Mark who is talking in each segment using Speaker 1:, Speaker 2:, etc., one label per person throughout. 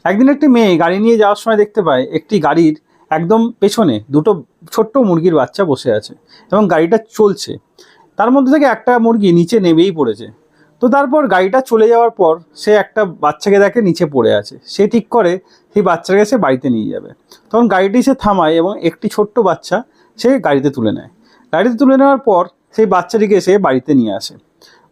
Speaker 1: একদিন একটি মেয়ে গাড়ি নিয়ে যাওয়ার সময় দেখতে পায় একটি গাড়ির একদম পেছনে দুটো ছোট্ট মুরগির বাচ্চা বসে আছে এবং গাড়িটা চলছে। তার মধ্যে থেকে একটা মুরগি নিচে নেমেই পড়েছে। তো তারপর গাড়িটা চলে যাওয়ার পর সে একটা বাচ্চাকে দেখে নিচে পড়ে আছে। সে ঠিক করে সেই বাচ্চাটাকে সে বাড়িতে নিয়ে যাবে। তখন গাড়িটি সে থামায় এবং একটি ছোট্ট বাচ্চা সে গাড়িতে তুলে নেয়। গাড়িতে তুলে নেওয়ার পর সেই বাচ্চাটিকে সে বাড়িতে নিয়ে আসে।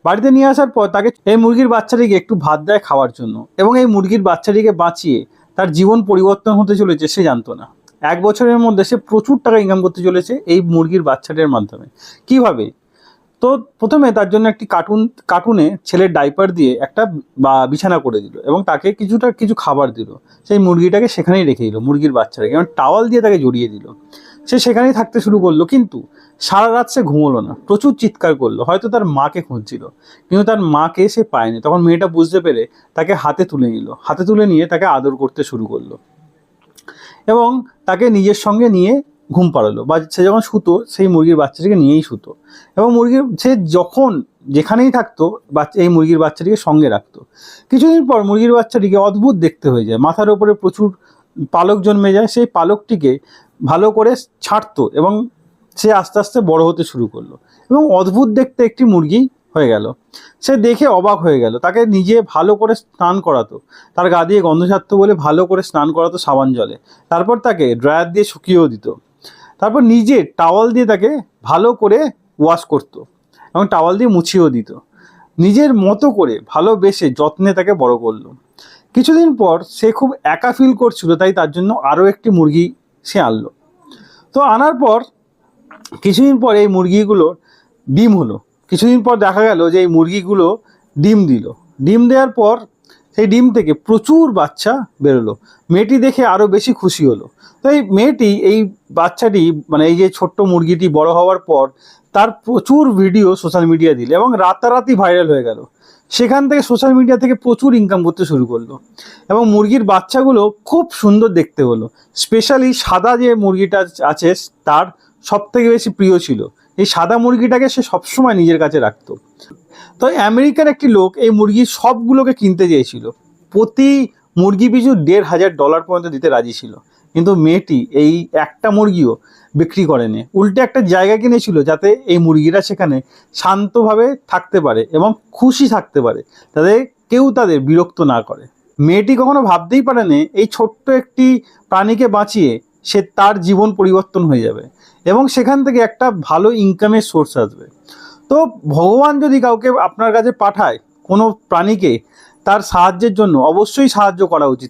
Speaker 1: বাড়িতে নিয়ে আসার পর তাকে এই মুরগির বাচ্চাটিকে একটু ভাত দেয় খাওয়ার জন্য, এবং এই মুরগির বাচ্চাটিকে বাঁচিয়ে তার জীবন পরিবর্তন হতে চলেছে সে জানতো না। 1 বছরের মধ্যে সে প্রচুর টাকা ইনকাম করতে চলেছে এই মুরগির বাচ্চাটির মাধ্যমে। কিভাবে? তো প্রথমে তার জন্য একটি কার্টুনে ছেলের ডাইপার দিয়ে একটা বিছানা করে দিল এবং তাকে কিছু খাবার দিল। সেই মুরগিটাকে সেখানেই রেখে দিল, মুরগির বাচ্চাটাকে, এবং টাওয়াল দিয়ে তাকে জড়িয়ে দিল। সে সেখানেই থাকতে শুরু করলো, কিন্তু সারা রাত সে ঘুমোলো না, প্রচুর চিৎকার করলো, হয়তো তার মাকে খুঁজছিল, কিন্তু তার মাকে সে পায়নি। তখন মেয়েটা বুঝতে পেরে তাকে হাতে তুলে নিল, হাতে তুলে নিয়ে তাকে আদর করতে শুরু করলো এবং তাকে নিজের সঙ্গে নিয়ে ঘুম পাড়ালো, বা সে যখন শুতো সেই মুরগির বাচ্চাটিকে নিয়েই শুতো, এবং সে যখন যেখানেই থাকতো এই মুরগির বাচ্চাটিকে সঙ্গে রাখতো। কিছুদিন পর মুরগির বাচ্চাটিকে অদ্ভুত দেখতে হয়ে যায়, মাথার ওপরে প্রচুর পালক জন্মে যায়। সেই পালকটিকে ভালো করে ছাড়তো এবং সে আস্তে আস্তে বড় হতে শুরু করলো এবং অদ্ভুত দেখতে একটি মুরগি হয়ে গেল। সে দেখে অবাক হয়ে গেল। তাকে নিজে ভালো করে স্নান করাতো, তার গা দিয়ে গন্ধ ছাড়তো বলে ভালো করে স্নান করাতো সাবান জলে, তারপর তাকে ড্রায়ার দিয়ে শুকিয়েও দিত, তারপর নিজে টাওয়াল দিয়ে তাকে ভালো করে ওয়াশ করতো এবং টাওয়াল দিয়ে মুছিয়েও দিত। নিজের মতো করে ভালোবেসে যত্নে তাকে বড় করলো। কিছুদিন পর সে খুব একা ফিল করছিল, তাই তার জন্য আরও একটি মুরগি সে আনলো। তো আনার পর কিছুদিন পর এই মুরগিগুলোর ডিম হলো। কিছুদিন পর দেখা গেল যে এই মুরগিগুলো ডিম দিল। ডিম দেওয়ার পর সেই ডিম থেকে প্রচুর বাচ্চা বেরোলো। মেয়েটি দেখে আরও বেশি খুশি হলো। তো এই মেয়েটি এই বাচ্চাটি মানে এই যে ছোট্ট মুরগিটি বড় হওয়ার পর তার প্রচুর ভিডিও সোশ্যাল মিডিয়া দিল এবং রাতারাতি ভাইরাল হয়ে গেল। সেখান থেকে সোশ্যাল মিডিয়া থেকে প্রচুর ইনকাম করতে শুরু করলো এবং মুরগির বাচ্চাগুলো খুব সুন্দর দেখতে হলো। স্পেশালি সাদা যে মুরগিটা আছে তার সবথেকে বেশি প্রিয় ছিল। এই সাদা মুরগিটাকে সে সবসময় নিজের কাছে রাখতো। তো আমেরিকার একটি লোক এই মুরগির সবগুলোকে কিনতে চেয়েছিল, প্রতি মুরগি পিছু $1,500 পর্যন্ত দিতে রাজি ছিল, কিন্তু মেয়েটি এই একটা মুরগিও বিক্রি করেনি। উল্টে একটা জায়গা কিনেছিল যাতে এই মুরগিরা সেখানে শান্তভাবে থাকতে পারে এবং খুশি থাকতে পারে, যাতে কেউ তাদের বিরক্ত না করে। মেয়েটি কখনো ভাবতেই পারেনি এই ছোট্ট একটি প্রাণীকে বাঁচিয়ে সে তার জীবন পরিবর্তন হয়ে যাবে এবং সেখান থেকে একটা ভালো ইনকামের সোর্স আসবে। তো ভগবান যদি কাউকে আপনার কাছে পাঠায় কোনো প্রাণীকে, তার সাহায্যের জন্য অবশ্যই সাহায্য করা উচিত।